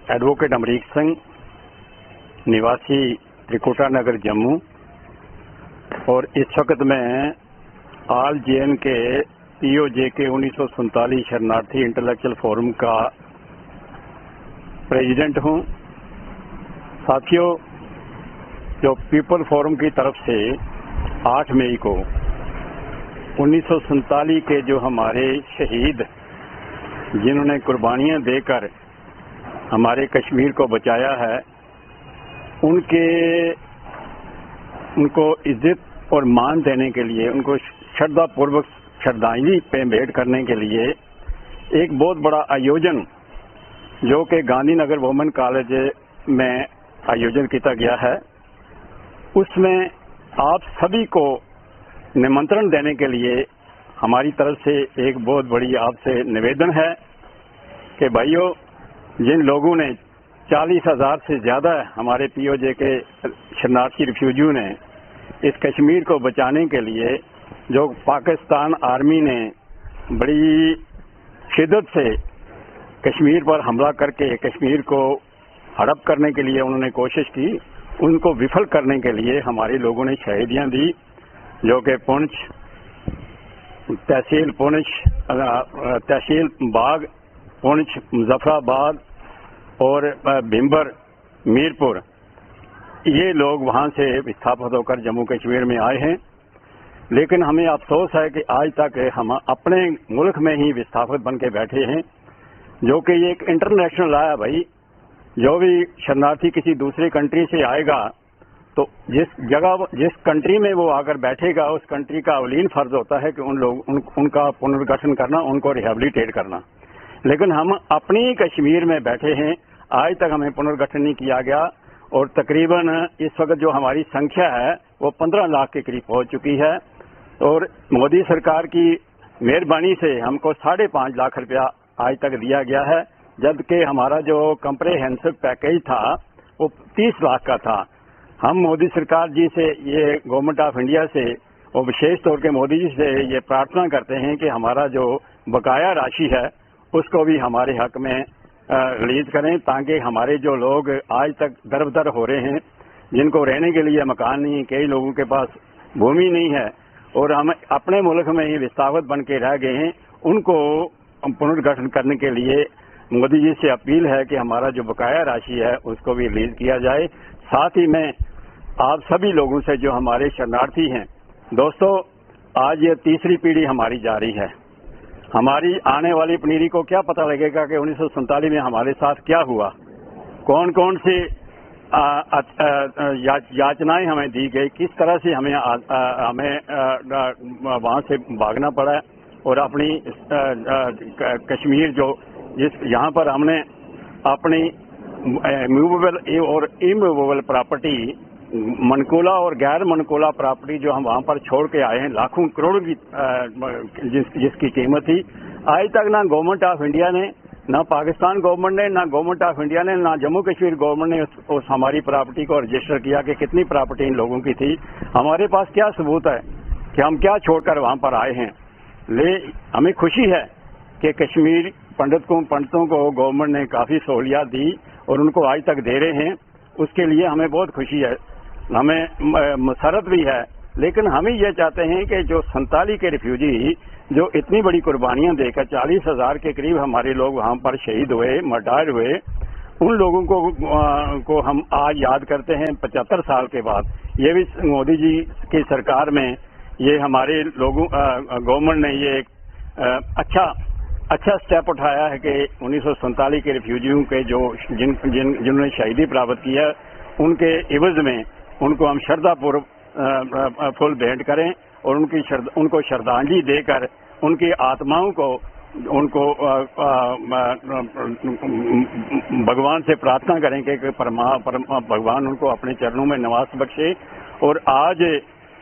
Advocate Amrik Singh, निवासी त्रिकुटा नगर जम्मू, और इस वक्त मैं ऑल JNK POJK 1947 शरणार्थी इंटेलेक्चुअल फोरम का प्रेसिडेंट हूं। साथियों, जो पीपल फोरम की तरफ से 8 मई को 1947 के जो हमारे शहीद जिन्होंने कुर्बानियां देकर हमारे कश्मीर को बचाया है, उनको इज्जत और मान देने के लिए, उनको श्रद्धापूर्वक श्रद्धांजलि भेंट करने के लिए एक बहुत बड़ा आयोजन जो कि गांधीनगर वुमेन कॉलेज में आयोजन किया गया है, उसमें आप सभी को निमंत्रण देने के लिए हमारी तरफ से एक बहुत बड़ी आपसे निवेदन है कि भाइयों, जिन लोगों ने 40,000 से ज्यादा हमारे POJK शरणार्थी रिफ्यूजियों ने इस कश्मीर को बचाने के लिए, जो पाकिस्तान आर्मी ने बड़ी शिद्दत से कश्मीर पर हमला करके कश्मीर को हड़प करने के लिए उन्होंने कोशिश की, उनको विफल करने के लिए हमारे लोगों ने शहीदियां दी, जो कि पुंछ, तहसील पुंछ, तहसील बाग, पुंछ, मुजफ्फराबाद और भिंबर, मीरपुर, ये लोग वहां से विस्थापित होकर जम्मू कश्मीर में आए हैं। लेकिन हमें अफसोस है कि आज तक हम अपने मुल्क में ही विस्थापित बन के बैठे हैं, जो कि ये एक इंटरनेशनल लॉ है। भाई, जो भी शरणार्थी किसी दूसरी कंट्री से आएगा तो जिस कंट्री में वो आकर बैठेगा, उस कंट्री का अवलीन फर्ज होता है कि उनका पुनर्गठन करना, उनको रिहेबिलिटेट करना। लेकिन हम अपनी कश्मीर में बैठे हैं, आज तक हमें पुनर्गठन नहीं किया गया, और तकरीबन इस वक्त जो हमारी संख्या है वो 15 लाख के करीब पहुंच चुकी है। और मोदी सरकार की मेहरबानी से हमको 5.5 लाख रुपया आज तक दिया गया है, जबकि हमारा जो कम्प्रेहेंसिव पैकेज था वो 30 लाख का था। हम मोदी सरकार जी से, ये गवर्नमेंट ऑफ इंडिया से, और विशेष तौर के मोदी जी से ये प्रार्थना करते हैं कि हमारा जो बकाया राशि है उसको भी हमारे हक में रिलीज करें, ताकि हमारे जो लोग आज तक दर-बदर हो रहे हैं, जिनको रहने के लिए मकान नहीं, कई लोगों के पास भूमि नहीं है और हम अपने मुल्क में ही विस्थापित बन के रह गए हैं, उनको पुनर्गठन करने के लिए मोदी जी से अपील है कि हमारा जो बकाया राशि है उसको भी रिलीज किया जाए। साथ ही मैं आप सभी लोगों से, जो हमारे शरणार्थी हैं, दोस्तों, आज ये तीसरी पीढ़ी हमारी जारी है। हमारी आने वाली पीढ़ी को क्या पता लगेगा कि 1947 में हमारे साथ क्या हुआ, कौन कौन सी याचनाएं हमें दी गई, किस तरह से हमें वहां से भागना पड़ा, और अपनी कश्मीर जो यहाँ पर हमने अपनी मूवेबल और इमूवेबल प्रॉपर्टी, मनकूला और गैर मनकूला प्रॉपर्टी जो हम वहां पर छोड़ के आए हैं, लाखों करोड़ों की जिसकी कीमत थी, आज तक ना गवर्नमेंट ऑफ इंडिया ने, ना पाकिस्तान गवर्नमेंट ने, ना गवर्नमेंट ऑफ इंडिया ने, ना जम्मू कश्मीर गवर्नमेंट ने उस हमारी प्रॉपर्टी को रजिस्टर किया कि कितनी प्रॉपर्टी इन लोगों की थी। हमारे पास क्या सबूत है कि हम क्या छोड़कर वहां पर आए हैं। हमें खुशी है कि कश्मीर पंडितों को गवर्नमेंट ने काफी सहूलियत दी और उनको आज तक दे रहे हैं, उसके लिए हमें बहुत खुशी है, हमें मसरत भी है। लेकिन हम ये चाहते हैं कि जो 47 के रिफ्यूजी जो इतनी बड़ी कुर्बानियां देकर 40,000 के करीब हमारे लोग वहां पर शहीद हुए, मर्डर हुए, उन लोगों को हम आज याद करते हैं 75 साल के बाद। ये भी मोदी जी की सरकार में ये हमारे लोगों गवर्नमेंट ने ये एक अच्छा स्टेप उठाया है कि 1947 के रिफ्यूजियों के जो जिन्होंने शहीदी प्राप्त की है, उनके इवज में उनको हम श्रद्धापूर्वक फूल भेंट करें और उनको श्रद्धांजलि देकर उनकी आत्माओं को भगवान से प्रार्थना करें कि भगवान उनको अपने चरणों में निवास बख्शे। और आज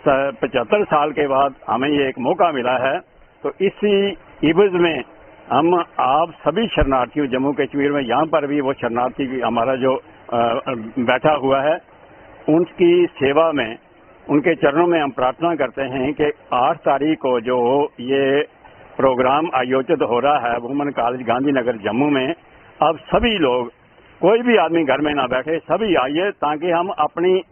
75 साल के बाद हमें ये एक मौका मिला है, तो इसी इवज में हम आप सभी शरणार्थियों जम्मू कश्मीर में, यहाँ पर भी वो शरणार्थी हमारा जो बैठा हुआ है, उनकी सेवा में, उनके चरणों में हम प्रार्थना करते हैं कि 8 तारीख को जो ये प्रोग्राम आयोजित हो रहा है वुमेन कॉलेज गांधीनगर जम्मू में, अब सभी लोग कोई भी आदमी घर में ना बैठे, सभी आइए ताकि हम अपनी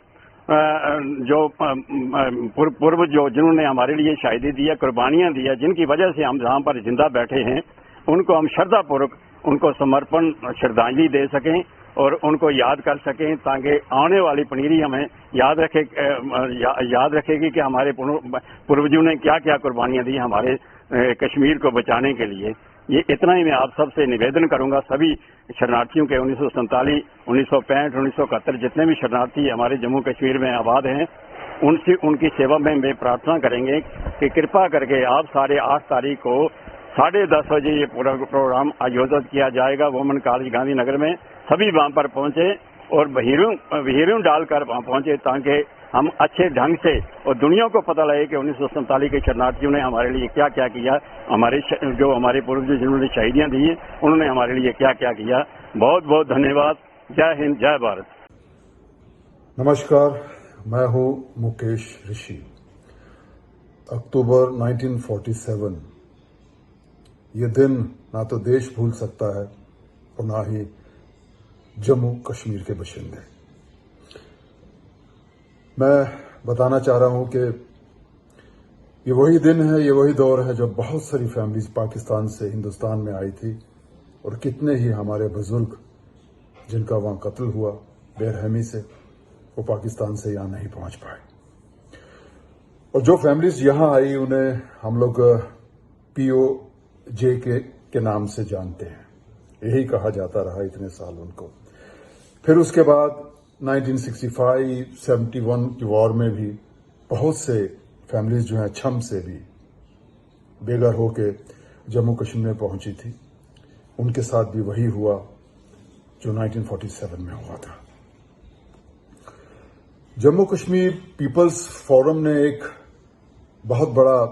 जो पूर्व जो जिन्होंने हमारे लिए शहीदी दी है, कुर्बानियां दी है, जिनकी वजह से हम जहां पर जिंदा बैठे हैं, उनको हम श्रद्धापूर्वक उनको समर्पण श्रद्धांजलि दे सकें और उनको याद कर सकें, ताकि आने वाली पीढ़ी हमें याद रखेगी कि हमारे पूर्वजों ने क्या क्या कुर्बानियां दी हमारे कश्मीर को बचाने के लिए। ये इतना ही मैं आप सबसे निवेदन करूंगा, सभी शरणार्थियों के 1947, 1965, 1971 जितने भी शरणार्थी हमारे जम्मू कश्मीर में आबाद हैं, उनसे उनकी सेवा में वे प्रार्थना करेंगे कि कृपा करके आप सारे 8 तारीख को 10:30 बजे ये पूरा प्रोग्राम आयोजित किया जाएगा वुमेन कॉलेज गांधीनगर में। सभी वहां पर पहुंचे और वहीरूं डालकर वहां पहुंचे ताकि हम अच्छे ढंग से और दुनिया को पता लगे कि 1947 के शरणार्थियों ने हमारे लिए क्या क्या किया, जो हमारे पूर्वज जिन्होंने शहीदियां दी हैं उन्होंने हमारे लिए क्या क्या किया। बहुत बहुत धन्यवाद। जय हिंद, जय भारत। नमस्कार, मैं हूं मुकेश ऋषि। अक्टूबर 1947 ये दिन ना तो देश भूल सकता है और ना ही जम्मू कश्मीर के बाशिंदे। मैं बताना चाह रहा हूं कि ये वही दिन है, ये वही दौर है जब बहुत सारी फैमिलीज पाकिस्तान से हिंदुस्तान में आई थी और कितने ही हमारे बुजुर्ग जिनका वहां कत्ल हुआ बेरहमी से, वो पाकिस्तान से यहां नहीं पहुंच पाए। और जो फैमिलीज यहां आई उन्हें हम लोग POJ के नाम से जानते हैं, यही कहा जाता रहा इतने साल उनको। फिर उसके बाद 1965-71 की वॉर में भी बहुत से फैमिलीज जो हैं छम से भी बेघर होके जम्मू कश्मीर में पहुंची थी, उनके साथ भी वही हुआ जो 1947 में हुआ था। जम्मू कश्मीर पीपल्स फोरम ने एक बहुत बड़ा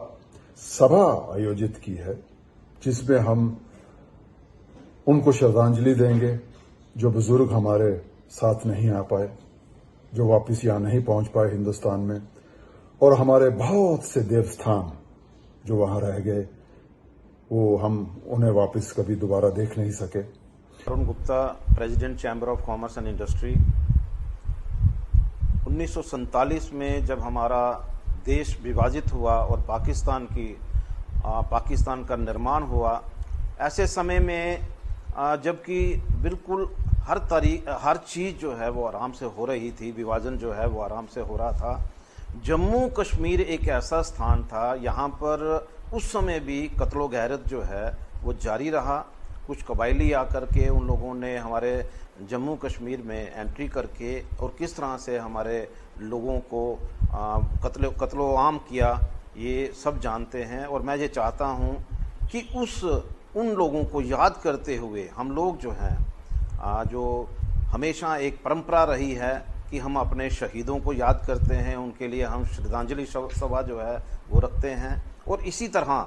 सभा आयोजित की है जिसमें हम उनको श्रद्धांजलि देंगे जो बुजुर्ग हमारे साथ नहीं आ पाए, जो वापस यहां नहीं पहुंच पाए हिंदुस्तान में, और हमारे बहुत से देवस्थान जो वहां रह गए, वो हम उन्हें वापस कभी दोबारा देख नहीं सके। Arun Gupta, president chamber of commerce and industry. 1947 में जब हमारा देश विभाजित हुआ और पाकिस्तान का निर्माण हुआ, ऐसे समय में जबकि बिल्कुल हर चीज़ जो है वो आराम से हो रही थी, विभाजन जो है वो आराम से हो रहा था, जम्मू कश्मीर एक ऐसा स्थान था यहाँ पर उस समय भी कत्लो गैरत जो है वो जारी रहा। कुछ कबायली आकर के उन लोगों ने हमारे जम्मू कश्मीर में एंट्री करके और किस तरह से हमारे लोगों को कत्लो आम किया, ये सब जानते हैं। और मैं ये चाहता हूँ कि उन लोगों को याद करते हुए हम लोग जो हैं, जो हमेशा एक परंपरा रही है कि हम अपने शहीदों को याद करते हैं, उनके लिए हम श्रद्धांजलि सभा जो है वो रखते हैं। और इसी तरह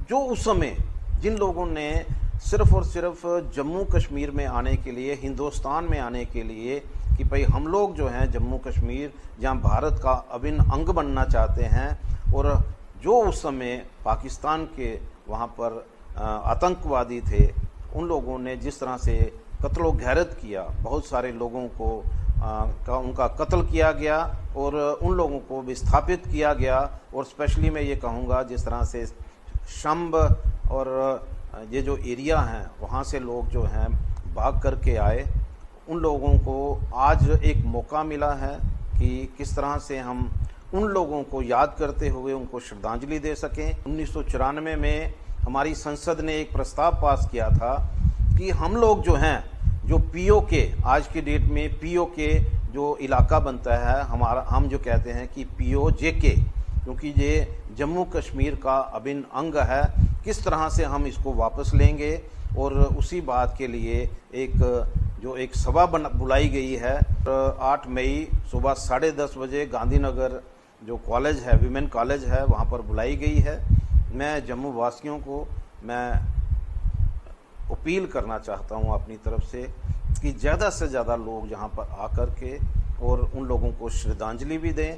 जो उस समय जिन लोगों ने सिर्फ और सिर्फ जम्मू कश्मीर में आने के लिए, हिंदुस्तान में आने के लिए कि भाई हम लोग जो हैं जम्मू कश्मीर जहाँ भारत का अभिन्न अंग बनना चाहते हैं, और जो उस समय पाकिस्तान के वहाँ पर आतंकवादी थे, उन लोगों ने जिस तरह से कत्लो गैरत किया, बहुत सारे लोगों को उनका कत्ल किया गया और उन लोगों को विस्थापित किया गया। और स्पेशली मैं ये कहूँगा जिस तरह से शंब और ये जो एरिया हैं वहाँ से लोग जो हैं भाग करके आए, उन लोगों को आज एक मौका मिला है कि किस तरह से हम उन लोगों को याद करते हुए उनको श्रद्धांजलि दे सकें। 1994 में हमारी संसद ने एक प्रस्ताव पास किया था कि हम लोग जो हैं, जो POK, आज की डेट में POK जो इलाका बनता है हमारा, हम जो कहते हैं कि POJK, क्योंकि ये जम्मू कश्मीर का अभिन्न अंग है, किस तरह से हम इसको वापस लेंगे। और उसी बात के लिए एक सभा बुलाई गई है 8 मई सुबह 10:30 बजे गांधीनगर जो कॉलेज है, विमेन कॉलेज है, वहाँ पर बुलाई गई है। मैं जम्मू वासियों को मैं अपील करना चाहता हूँ अपनी तरफ से कि ज़्यादा से ज़्यादा लोग यहाँ पर आकर के और उन लोगों को श्रद्धांजलि भी दें।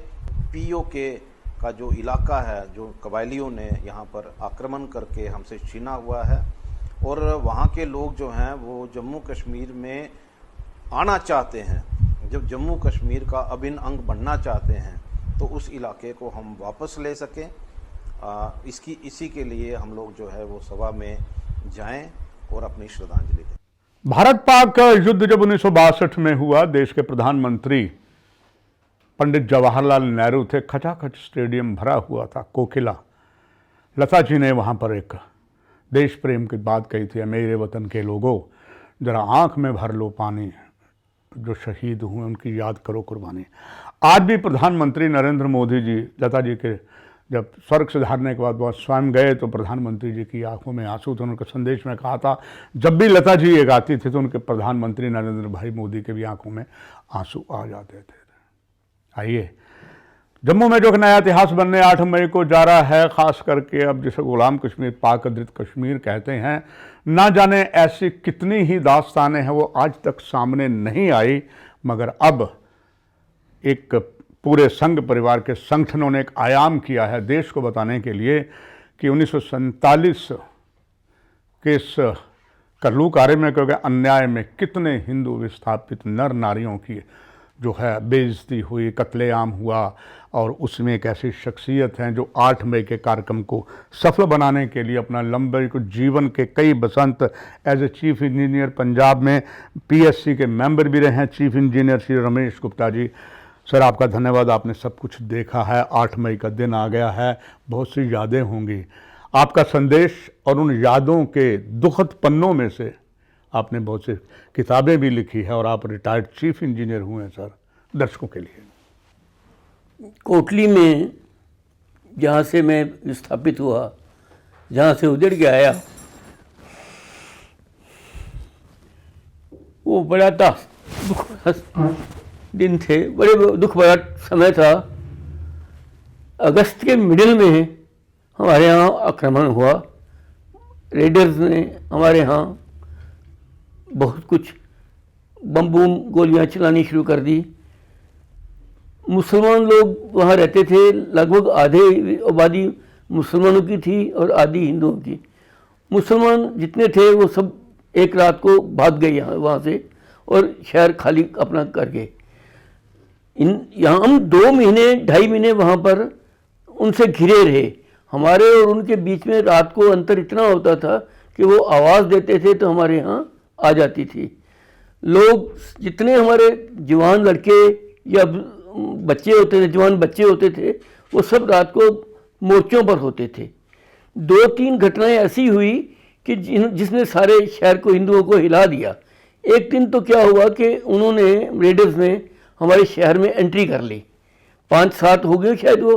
POK का जो इलाका है, जो कबायलियों ने यहाँ पर आक्रमण करके हमसे छीना हुआ है, और वहाँ के लोग जो हैं वो जम्मू कश्मीर में आना चाहते हैं, जब जम्मू कश्मीर का अभिन्न अंग बनना चाहते हैं, तो उस इलाके को हम वापस ले सकें। इसी के लिए हम लोग जो है वो सभा में जाएं और अपनी श्रद्धांजलि दें। भारत पाक युद्ध जब 1962 में हुआ, देश के प्रधानमंत्री पंडित जवाहरलाल नेहरू थे। खचाखच स्टेडियम भरा हुआ था, कोकिला। लता जी ने वहाँ पर एक देश प्रेम की बात कही थी, मेरे वतन के लोगों जरा आंख में भर लो पानी, जो शहीद हुए उनकी याद करो कुर्बानी। आज भी प्रधानमंत्री नरेंद्र मोदी जी लता जी के जब स्वर्ग सिधारने के बाद वह स्वयं गए तो प्रधानमंत्री जी की आंखों में आंसू थे। उनके संदेश में कहा था, जब भी लता जी ये गाती थी तो उनके प्रधानमंत्री नरेंद्र भाई मोदी के भी आंखों में आंसू आ जाते थे। आइए, जम्मू में जो नया इतिहास बनने 8 मई को जा रहा है, खास करके अब जिसे गुलाम कश्मीर, पाक अधिकृत कश्मीर कहते हैं, ना जाने ऐसी कितनी ही दास्तानें हैं वो आज तक सामने नहीं आई, मगर अब एक पूरे संघ परिवार के संगठनों ने एक आयाम किया है देश को बताने के लिए कि 1947 के इस करलू कार्य में क्योंकि अन्याय में कितने हिंदू विस्थापित नर नारियों की जो है बेइज्जती हुई, कत्लेआम हुआ, और उसमें एक ऐसी शख्सियत हैं जो 8 मई के कार्यक्रम को सफल बनाने के लिए अपना लंबे जीवन के कई बसंत as a chief engineer Punjab में PSC के मेंबर भी रहे हैं, chief engineer Shri Ramesh Gupta ji. Sir, आपका धन्यवाद, आपने सब कुछ देखा है। 8 मई का दिन आ गया है, बहुत सी यादें होंगी। आपका संदेश और उन यादों के दुखद पन्नों में से आपने बहुत सी किताबें भी लिखी है और आप रिटायर्ड चीफ इंजीनियर हुए हैं। सर, दर्शकों के लिए कोटली में जहाँ से मैं विस्थापित हुआ, जहाँ से उजड़ के आया, वो बड़ा दुख दिन थे, बड़े दुख भरा समय था। अगस्त के मिडिल में हमारे यहाँ आक्रमण हुआ। रेडर्स ने हमारे यहाँ बहुत कुछ बम बूम गोलियाँ चलानी शुरू कर दी। मुसलमान लोग वहाँ रहते थे, लगभग आधे आबादी मुसलमानों की थी और आधी हिंदुओं की। मुसलमान जितने थे वो सब एक रात को भाग गए वहाँ से और शहर खाली अपना कर गए। यहाँ हम 2 महीने 2.5 महीने वहाँ पर उनसे घिरे रहे। हमारे और उनके बीच में रात को अंतर इतना होता था कि वो आवाज़ देते थे तो हमारे यहाँ आ जाती थी। लोग जितने हमारे जवान लड़के या बच्चे होते थे, जवान बच्चे होते थे, वो सब रात को मोर्चों पर होते थे। 2-3 घटनाएं ऐसी हुई कि जिसने सारे शहर को, हिंदुओं को हिला दिया। एक दिन तो क्या हुआ कि उन्होंने, रेडर्स ने हमारे शहर में एंट्री कर ली। 5-7 हो गए शायद वो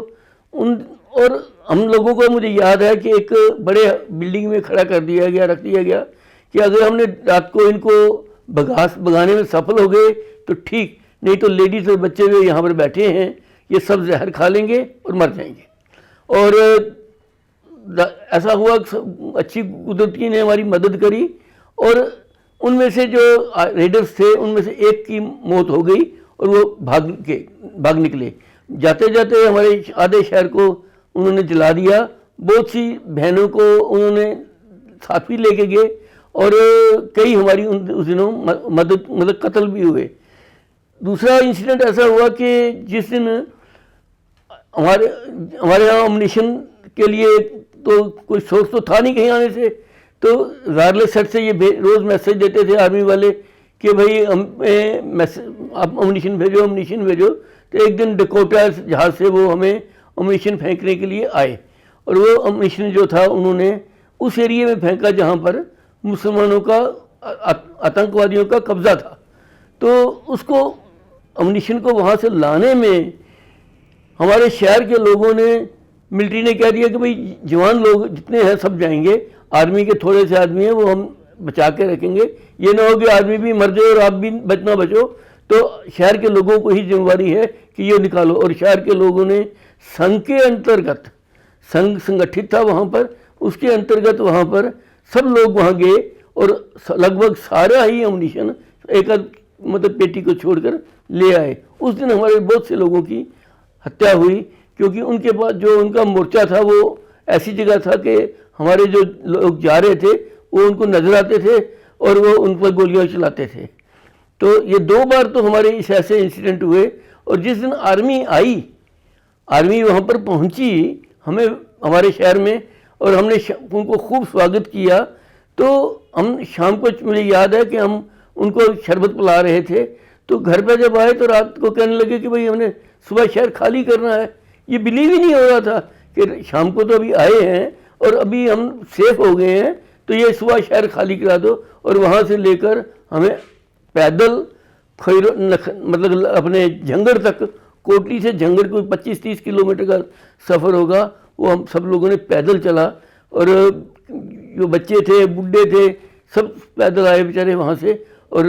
और हम लोगों को, मुझे याद है कि एक बड़े बिल्डिंग में खड़ा कर दिया गया, रख दिया गया कि अगर हमने रात को इनको भगाने में सफल हो गए तो ठीक, नहीं तो लेडीज़ और बच्चे भी यहाँ पर बैठे हैं, ये सब जहर खा लेंगे और मर जाएंगे। और ऐसा हुआ, अच्छी कुदरती ने हमारी मदद करी और उनमें से जो रेडर्स थे उनमें से एक की मौत हो गई और वो भाग निकले। जाते जाते हमारे आधे शहर को उन्होंने जला दिया। बहुत सी बहनों को उन्होंने साथ भी लेके गए और कई हमारी उस दिनों मतलब कत्ल भी हुए। दूसरा इंसिडेंट ऐसा हुआ कि जिस दिन हमारे यहाँ अम्युनिशन के लिए तो कोई सोर्स तो था नहीं कहीं आने से, तो वायरलेस सेट से ये रोज़ मैसेज देते थे आर्मी वाले कि भाई आप अम्युनिशन भेजो। तो एक दिन डकोटा जहाज से वो हमें अम्युनिशन फेंकने के लिए आए और वो अम्युनिशन जो था उन्होंने उस एरिया में फेंका जहाँ पर मुसलमानों का, आतंकवादियों का कब्जा था। तो उसको, अम्युनिशन को वहाँ से लाने में हमारे शहर के लोगों ने, मिलिट्री ने कह दिया कि भाई जवान लोग जितने हैं सब जाएंगे, आर्मी के थोड़े से आदमी हैं वो हम बचा के रखेंगे, ये ना हो कि आदमी भी मर जाए और आप भी बचो। तो शहर के लोगों को ही जिम्मेवारी है कि ये निकालो। और शहर के लोगों ने संघ के अंतर्गत, संघ संगठित था वहाँ पर, उसके अंतर्गत वहाँ पर सब लोग वहाँ गए और लगभग सारा ही अम्युनिशन एक मतलब पेटी को छोड़कर ले आए। उस दिन हमारे बहुत से लोगों की हत्या हुई क्योंकि उनके पास जो उनका मोर्चा था वो ऐसी जगह था कि हमारे जो लोग जा रहे थे वो उनको नजर आते थे और वो उन पर गोलियां चलाते थे। तो ये 2 बार तो हमारे इस ऐसे इंसिडेंट हुए। और जिस दिन आर्मी वहाँ पर पहुँची हमें हमारे शहर में, और हमने उनको खूब स्वागत किया। तो हम शाम को, मुझे याद है कि हम उनको शरबत पिला रहे थे, तो घर पे जब आए तो रात को कहने लगे कि भाई हमने सुबह शहर खाली करना है। ये बिलीव ही नहीं हो रहा था कि शाम को तो अभी आए हैं और अभी हम सेफ हो गए हैं, तो ये सुबह शहर खाली करा दो। और वहाँ से लेकर हमें पैदल मतलब अपने झंगड़ तक, कोटली से झंगड़ कोई 25-30 किलोमीटर का सफ़र होगा, वो हम सब लोगों ने पैदल चला। और जो बच्चे थे, बुढ़े थे, सब पैदल आए बेचारे वहाँ से। और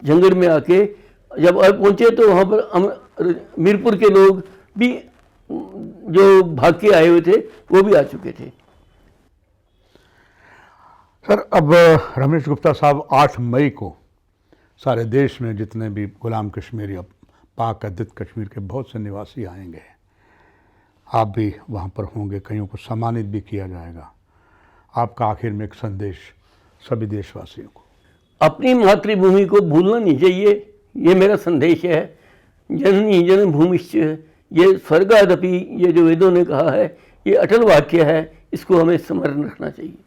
झंगड़ में आके जब पहुँचे तो वहाँ पर मीरपुर के लोग भी जो भाग के आए हुए थे वो भी आ चुके थे। सर, अब रमेश गुप्ता साहब 8 मई को सारे देश में जितने भी गुलाम कश्मीरी, अब पाक अधिकृत कश्मीर के बहुत से निवासी आएंगे, आप भी वहाँ पर होंगे, कईयों को सम्मानित भी किया जाएगा। आपका आखिर में एक संदेश सभी देशवासियों को। अपनी मातृभूमि को भूलना नहीं चाहिए, ये मेरा संदेश है। जननी जन्मभूमिश्च, ये स्वर्गादपि, ये जो वेदों ने कहा है, ये अटल वाक्य है, इसको हमें स्मरण रखना चाहिए।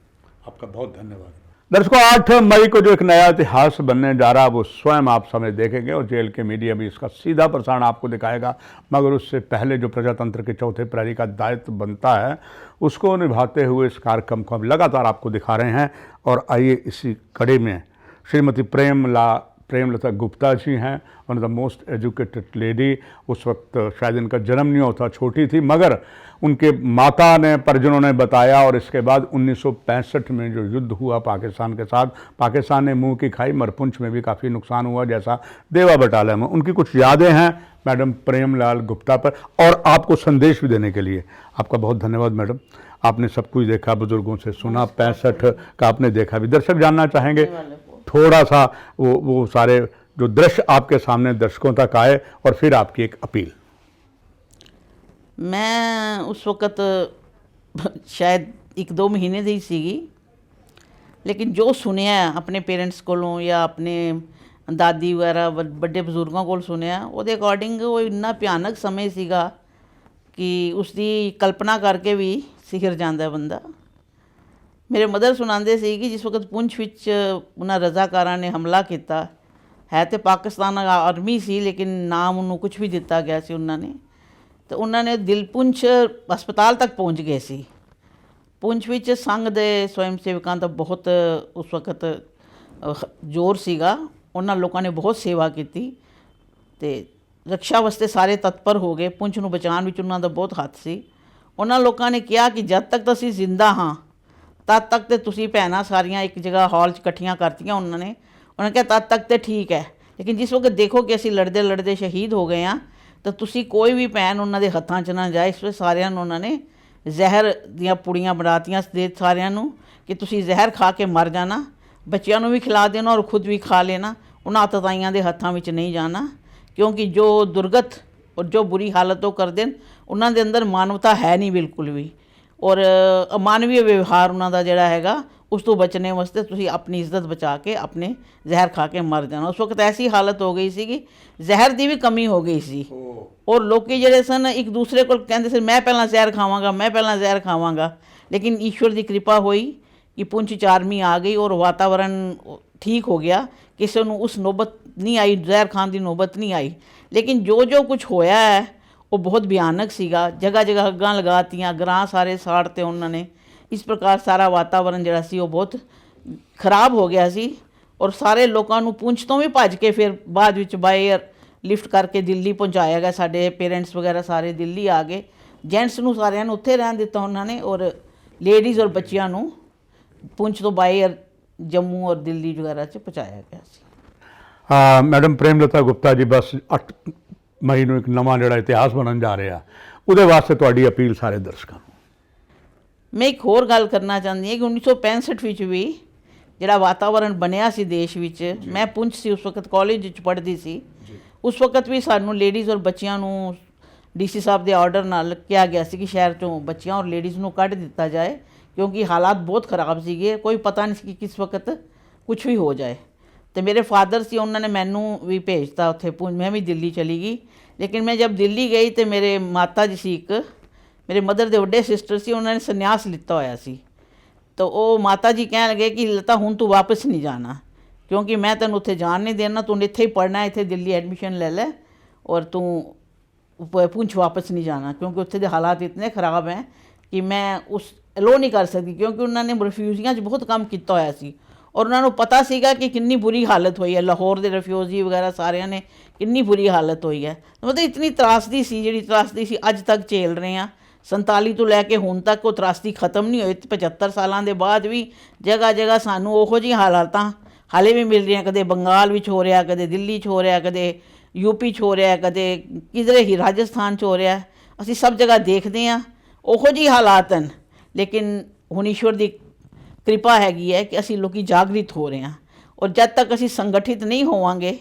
आपका बहुत धन्यवाद। दर्शकों, 8 मई को जो एक नया इतिहास बनने जा रहा है वो स्वयं आप समय देखेंगे और जेल के मीडिया भी इसका सीधा प्रसारण आपको दिखाएगा। मगर उससे पहले जो प्रजातंत्र के चौथे प्रहरी का दायित्व बनता है उसको निभाते हुए इस कार्यक्रम को हम लगातार आपको दिखा रहे हैं। और आइए इसी कड़ी में श्रीमती प्रेमलता गुप्ता जी हैं, one of the most educated lady. उस वक्त शायद इनका जन्म नहीं होता, छोटी थी, मगर उनके माता ने, परिजनों ने बताया। और इसके बाद 1965 में जो युद्ध हुआ पाकिस्तान के साथ, पाकिस्तान ने मुंह की खाई, मरपुंछ में भी काफ़ी नुकसान हुआ, जैसा देवा बटाला में। उनकी कुछ यादें हैं मैडम प्रेमलाल गुप्ता पर, और आपको संदेश भी देने के लिए आपका बहुत धन्यवाद मैडम। आपने सब कुछ देखा, बुजुर्गों से सुना, 65 का आपने देखा भी। दर्शक जानना चाहेंगे थोड़ा सा वो सारे जो दृश्य आपके सामने दर्शकों तक आए, और फिर आपकी एक अपील। मैं उस वक़्त शायद 1-2 महीने दी सीगी, लेकिन जो सुनिया अपने पेरेंट्स कोलों या अपने दादी वगैरह बड़े बजुर्गों को सुनिया, ਉਹਦੇ ਅਕੋਰਡਿੰਗ ਉਹ ਇੰਨਾ ਭਿਆਨਕ ਸਮੇਂ ਸੀਗਾ ਕਿ ਉਸ ਦੀ ਕਲਪਨਾ ਕਰਕੇ ਵੀ ਸਿਖਰ ਜਾਂਦਾ ਬੰਦਾ। ਮੇਰੇ ਮਦਰ ਸੁਣਾਉਂਦੇ ਸੀ ਕਿ ਜਿਸ ਵਕਤ ਪੁੰਛ ਵਿੱਚ ਉਹਨਾਂ ਰਜ਼ਾਕਾਰਾਂ ਨੇ ਹਮਲਾ ਕੀਤਾ, ਹੈ ਤੇ ਪਾਕਿਸਤਾਨ ਆਰਮੀ ਸੀ ਲੇਕਿਨ ਨਾਮ ਉਹਨੂੰ ਕੁਝ ਵੀ ਦਿੱਤਾ ਗਿਆ ਸੀ ਉਹਨਾਂ ਨੇ, ਤੇ ਉਹਨਾਂ ਨੇ ਦਿਲਪੁੰਛ ਹਸਪਤਾਲ ਤੱਕ ਪਹੁੰਚ ਗਏ ਸੀ। ਪੁੰਛ ਵਿੱਚ ਸੰਘ ਦੇ ਸਵੈਮ ਸੇਵਕਾਂ ਦਾ ਬਹੁਤ ਉਸ ਵਕਤ ਜ਼ੋਰ ਸੀਗਾ, ਉਹਨਾਂ ਲੋਕਾਂ ਨੇ ਬਹੁਤ ਸੇਵਾ ਕੀਤੀ ਤੇ ਰੱਖਿਆ ਵਾਸਤੇ ਸਾਰੇ ਤਤਪਰ ਹੋ ਗਏ। ਪੁੰਛ ਨੂੰ ਬਚਾਉਣ ਵਿੱਚ ਉਹਨਾਂ ਦਾ ਬਹੁਤ ਹੱਥ ਸੀ। ਉਹਨਾਂ ਲੋਕਾਂ ਨੇ ਕਿਹਾ ਕਿ ਜਦ ਤੱਕ ਅਸੀਂ ਜ਼ਿੰਦਾ ਹਾਂ ਤਦ ਤੱਕ ਤੇ ਤੁਸੀਂ ਭੈਣਾਂ ਸਾਰੀਆਂ ਇੱਕ ਜਗ੍ਹਾ ਹਾਲ 'ਚ ਇਕੱਠੀਆਂ ਕਰਤੀਆਂ ਉਹਨਾਂ ਨੇ ਕਿਹਾ ਤਦ ਤੱਕ ਤੇ ਠੀਕ ਹੈ, ਲੇਕਿਨ ਜਿਸ ਵਕਤ ਦੇਖੋ ਕਿ ਅਸੀਂ ਲੜਦੇ ਲੜਦੇ ਸ਼ਹੀਦ ਹੋ ਗਏ ਹਾਂ ਤਾਂ ਤੁਸੀਂ ਕੋਈ ਵੀ ਭੈਣ ਉਹਨਾਂ ਦੇ ਹੱਥਾਂ 'ਚ ਨਾ ਜਾਏ। ਇਸ ਵਿੱਚ ਸਾਰਿਆਂ ਨੂੰ ਉਹਨਾਂ ਨੇ ਜ਼ਹਿਰ ਦੀਆਂ ਪੁੜੀਆਂ ਬਣਾਤੀਆਂ ਦੇ ਸਾਰਿਆਂ ਨੂੰ ਕਿ ਤੁਸੀਂ ਜ਼ਹਿਰ ਖਾ ਕੇ ਮਰ ਜਾਣਾ, ਬੱਚਿਆਂ ਨੂੰ ਵੀ ਖਿਲਾ ਦੇਣਾ ਔਰ ਖੁਦ ਵੀ ਖਾ ਲੈਣਾ, ਉਹਨਾਂ ਆਤਤਾਈਆਂ ਦੇ ਹੱਥਾਂ ਵਿੱਚ ਨਹੀਂ ਜਾਣਾ, ਕਿਉਂਕਿ ਜੋ ਦੁਰਗਤ ਔਰ ਜੋ ਬੁਰੀ ਹਾਲਤ ਉਹ ਕਰਦੇ ਨੇ ਉਹਨਾਂ ਦੇ ਅੰਦਰ ਮਾਨਵਤਾ ਹੈ ਨਹੀਂ ਬਿਲਕੁਲ ਵੀ। ਔਰ ਅਮਾਨਵੀ ਵਿਵਹਾਰ ਉਹਨਾਂ ਦਾ ਜਿਹੜਾ ਹੈਗਾ ਉਸ ਤੋਂ ਬਚਣੇ ਵਾਸਤੇ ਤੁਸੀਂ ਆਪਣੀ ਇੱਜ਼ਤ ਬਚਾ ਕੇ ਆਪਣੇ ਜ਼ਹਿਰ ਖਾ ਕੇ ਮਰ ਜਾਣਾ। ਉਸ ਵਕਤ ਐਸੀ ਹਾਲਤ ਹੋ ਗਈ ਸੀ ਕਿ ਜ਼ਹਿਰ ਦੀ ਵੀ ਕਮੀ ਹੋ ਗਈ ਸੀ ਔਰ ਲੋਕੀ ਜਿਹੜੇ ਸਨ ਇੱਕ ਦੂਸਰੇ ਕੋਲ ਕਹਿੰਦੇ ਸੀ ਮੈਂ ਪਹਿਲਾਂ ਜ਼ਹਿਰ ਖਾਵਾਂਗਾ, ਮੈਂ ਪਹਿਲਾਂ ਜ਼ਹਿਰ ਖਾਵਾਂਗਾ, ਲੇਕਿਨ ਈਸ਼ਵਰ ਦੀ ਕਿਰਪਾ ਹੋਈ ਕਿ ਪੁੰਛ 'ਚ ਆਰਮੀ ਆ ਗਈ ਔਰ ਵਾਤਾਵਰਨ ਠੀਕ ਹੋ ਗਿਆ, ਕਿਸੇ ਨੂੰ ਉਸ ਨੌਬਤ ਨਹੀਂ ਆਈ, ਜ਼ਹਿਰ ਖਾਣ ਦੀ ਨੌਬਤ ਨਹੀਂ ਆਈ। ਲੇਕਿਨ ਜੋ ਕੁਝ ਹੋਇਆ ਹੈ ਉਹ ਬਹੁਤ ਭਿਆਨਕ ਸੀਗਾ। ਜਗ੍ਹਾ ਜਗ੍ਹਾ ਅੱਗਾਂ ਲਗਾਤੀਆਂ, ਗਰਾਂ ਸਾਰੇ ਸਾੜਤੇ ਉਹਨਾਂ ਨੇ। ਇਸ ਪ੍ਰਕਾਰ ਸਾਰਾ ਵਾਤਾਵਰਨ ਜਿਹੜਾ ਸੀ ਉਹ ਬਹੁਤ ਖਰਾਬ ਹੋ ਗਿਆ ਸੀ ਔਰ ਸਾਰੇ ਲੋਕਾਂ ਨੂੰ ਪੁੰਛ ਤੋਂ ਵੀ ਭੱਜ ਕੇ ਫਿਰ ਬਾਅਦ ਵਿੱਚ ਬਾਈ ਏਅਰ ਲਿਫਟ ਕਰਕੇ ਦਿੱਲੀ ਪਹੁੰਚਾਇਆ ਗਿਆ। ਸਾਡੇ ਪੇਰੈਂਟਸ ਵਗੈਰਾ ਸਾਰੇ ਦਿੱਲੀ ਆ ਗਏ। ਜੈਂਟਸ ਨੂੰ ਸਾਰਿਆਂ ਨੂੰ ਉੱਥੇ ਰਹਿਣ ਦਿੱਤਾ ਉਹਨਾਂ ਨੇ ਔਰ ਲੇਡੀਜ਼ ਔਰ ਬੱਚਿਆਂ ਨੂੰ ਪੁੰਛ ਤੋਂ ਬਾਈ ਏਅਰ ਜੰਮੂ ਔਰ ਦਿੱਲੀ ਵਗੈਰਾ 'ਚ ਪਹੁੰਚਾਇਆ ਗਿਆ ਸੀ। ਮੈਡਮ ਪ੍ਰੇਮਲਤਾ ਗੁਪਤਾ ਜੀ, ਬਸ 8 ਮਈ ਨੂੰ ਇੱਕ ਨਵਾਂ ਜਿਹੜਾ ਇਤਿਹਾਸ ਬਣਨ ਜਾ ਰਿਹਾ, ਉਹਦੇ ਵਾਸਤੇ ਤੁਹਾਡੀ ਅਪੀਲ ਸਾਰੇ ਦਰਸ਼ਕਾਂ ਨੂੰ। ਮੈਂ ਇੱਕ ਹੋਰ ਗੱਲ ਕਰਨਾ ਚਾਹੁੰਦੀ ਹਾਂ ਕਿ 1965 ਵਿੱਚ ਵੀ ਜਿਹੜਾ ਵਾਤਾਵਰਨ ਬਣਿਆ ਸੀ ਦੇਸ਼ ਵਿੱਚ, ਮੈਂ ਪੁੰਛ ਸੀ ਉਸ ਵਕਤ ਕਾਲਜ ਵਿੱਚ ਪੜ੍ਹਦੀ ਸੀ, ਉਸ ਵਕਤ ਵੀ ਸਾਨੂੰ ਲੇਡੀਜ਼ ਔਰ ਬੱਚਿਆਂ ਨੂੰ ਡੀਸੀ ਸਾਹਿਬ ਦੇ ਆਰਡਰ ਨਾਲ ਕਿਹਾ ਗਿਆ ਸੀ ਕਿ ਸ਼ਹਿਰ 'ਚੋਂ ਬੱਚਿਆਂ ਔਰ ਲੇਡੀਜ਼ ਨੂੰ ਕੱਢ ਦਿੱਤਾ ਜਾਏ, ਕਿਉਂਕਿ ਹਾਲਾਤ ਬਹੁਤ ਖਰਾਬ ਸੀਗੇ, ਕੋਈ ਪਤਾ ਨਹੀਂ ਸੀ ਕਿ ਕਿਸ ਵਕਤ ਕੁਝ ਵੀ ਹੋ ਜਾਏ। ਤੇ ਮੇਰੇ ਫਾਦਰ ਸੀ, ਉਹਨਾਂ ਨੇ ਮੈਨੂੰ ਵੀ ਭੇਜਤਾ ਉੱਥੇ ਪੁੰਛ। ਮੈਂ ਵੀ ਦਿੱਲੀ ਚਲੀ ਗਈ। ਲੇਕਿਨ ਮੈਂ ਜਦ ਦਿੱਲੀ ਗਈ ਤੇ ਮੇਰੇ ਮਾਤਾ ਜੀ ਸੀ, ਇੱਕ ਮੇਰੇ ਮਦਰ ਦੇ ਵੱਡੇ ਸਿਸਟਰ ਸੀ, ਉਹਨਾਂ ਨੇ ਸੰਨਿਆਸ ਲਿੱਤਾ ਹੋਇਆ ਸੀ। ਤਾਂ ਉਹ ਮਾਤਾ ਜੀ ਕਹਿਣ ਲੱਗੇ ਕਿ ਲਤਾ ਹੁਣ ਤੂੰ ਵਾਪਸ ਨਹੀਂ ਜਾਣਾ, ਕਿਉਂਕਿ ਮੈਂ ਤੈਨੂੰ ਉੱਥੇ ਜਾਣ ਨਹੀਂ ਦੇਣਾ, ਤੂੰ ਇੱਥੇ ਹੀ ਪੜ੍ਹਨਾ, ਇੱਥੇ ਦਿੱਲੀ ਐਡਮਿਸ਼ਨ ਲੈ ਲੈ ਔਰ ਤੂੰ ਪੁੰਛ ਵਾਪਸ ਨਹੀਂ ਜਾਣਾ, ਕਿਉਂਕਿ ਉੱਥੇ ਦੇ ਹਾਲਾਤ ਇਤਨੇ ਖਰਾਬ ਹੈ ਕਿ ਮੈਂ ਉਸ ਅਲੋ ਨਹੀਂ ਕਰ ਸਕਦੀ, ਕਿਉਂਕਿ ਉਹਨਾਂ ਨੇ ਰਿਫਿਊਜੀਆਂ 'ਚ ਬਹੁਤ ਕੰਮ ਕੀਤਾ ਹੋਇਆ ਸੀ ਔਰ ਉਹਨਾਂ ਨੂੰ ਪਤਾ ਸੀਗਾ ਕਿ ਕਿੰਨੀ ਬੁਰੀ ਹਾਲਤ ਹੋਈ ਹੈ। ਲਾਹੌਰ ਦੇ ਰਿਫਿਊਜੀ ਵਗੈਰਾ ਸਾਰਿਆਂ ਨੇ ਕਿੰਨੀ ਬੁਰੀ ਹਾਲਤ ਹੋਈ ਹੈ। ਮਤਲਬ ਇਤਨੀ ਤਰਾਸਦੀ ਸੀ, ਜਿਹੜੀ ਤਰਾਸਦੀ ਸੀ ਅੱਜ ਤੱਕ ਝੇਲ ਰਹੇ ਹਾਂ। 47 ਤੋਂ ਲੈ ਕੇ ਹੁਣ ਤੱਕ ਉਹ ਤਰਾਸਦੀ ਖਤਮ ਨਹੀਂ ਹੋਈ। 75 ਸਾਲਾਂ ਦੇ ਬਾਅਦ ਵੀ ਜਗ੍ਹਾ ਜਗ੍ਹਾ ਸਾਨੂੰ ਉਹੋ ਜਿਹੀ ਹਾਲਾਤਾਂ ਹਾਲੇ ਵੀ ਮਿਲ ਰਹੀਆਂ। ਕਦੇ ਬੰਗਾਲ ਵਿੱਚ ਹੋ ਰਿਹਾ, ਕਦੇ ਦਿੱਲੀ 'ਚ ਹੋ ਰਿਹਾ, ਕਦੇ ਯੂਪੀ 'ਚ ਹੋ ਰਿਹਾ, ਕਦੇ ਕਿਧਰੇ ਹੀ ਰਾਜਸਥਾਨ 'ਚ ਹੋ ਰਿਹਾ। ਅਸੀਂ ਸਭ ਜਗ੍ਹਾ ਦੇਖਦੇ ਹਾਂ ਉਹੋ ਜਿਹੀ ਹਾਲਾਤ ਹਨ। ਲੇਕਿਨ ਹੁਣ ਈਸ਼ਵਰ ਦੀ ਕਿਰਪਾ ਹੈਗੀ ਹੈ ਕਿ ਅਸੀਂ ਲੋਕੀ ਜਾਗਰਿਤ ਹੋ ਰਹੇ ਹਾਂ ਔਰ ਜਦ ਤੱਕ ਅਸੀਂ ਸੰਗਠਿਤ ਨਹੀਂ ਹੋਵਾਂਗੇ,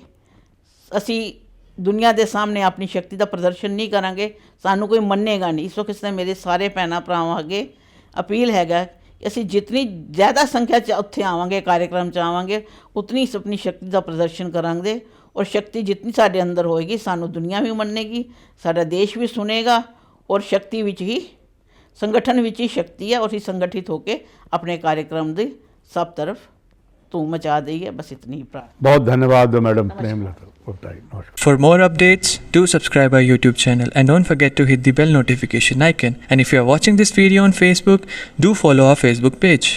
ਅਸੀਂ ਦੁਨੀਆ ਦੇ ਸਾਹਮਣੇ ਆਪਣੀ ਸ਼ਕਤੀ ਦਾ ਪ੍ਰਦਰਸ਼ਨ ਨਹੀਂ ਕਰਾਂਗੇ, ਸਾਨੂੰ ਕੋਈ ਮੰਨੇਗਾ ਨਹੀਂ। ਇਸ ਵਕਤ ਮੇਰੇ ਸਾਰੇ ਭੈਣਾਂ ਭਰਾਵਾਂ ਅੱਗੇ ਅਪੀਲ ਹੈਗਾ ਕਿ ਅਸੀਂ ਜਿਤਨੀ ਜ਼ਿਆਦਾ ਸੰਖਿਆ 'ਚ ਉੱਥੇ ਆਵਾਂਗੇ, ਕਾਰਿਆਕਰਮ 'ਚ ਆਵਾਂਗੇ, ਉਤਨੀ ਆਪਣੀ ਸ਼ਕਤੀ ਦਾ ਪ੍ਰਦਰਸ਼ਨ ਕਰਾਂਗੇ ਔਰ ਸ਼ਕਤੀ ਜਿਤਨੀ ਸਾਡੇ ਅੰਦਰ ਹੋਏਗੀ, ਸਾਨੂੰ ਦੁਨੀਆ ਵੀ ਮੰਨੇਗੀ, ਸਾਡਾ ਦੇਸ਼ ਵੀ ਸੁਣੇਗਾ ਔਰ ਸ਼ਕਤੀ ਵਿੱਚ ਹੀ, ਸੰਗਠਨ ਵਿੱਚ ਹੀ ਸ਼ਕਤੀ ਹੈ ਔਰ ਅਸੀਂ ਸੰਗਠਿਤ ਹੋ ਕੇ ਆਪਣੇ कार्यक्रम ਦੀ सब तरफ ਧੂਮ ਮਚਾ ਦਈਏ। बस इतनी ही प्रार्थना। बहुत धन्यवाद मैडम प्रेमलता। नमस्कार। For more updates, do subscribe our YouTube channel and don't forget to hit the bell notification icon. And if you are watching this video on Facebook, do follow our Facebook page.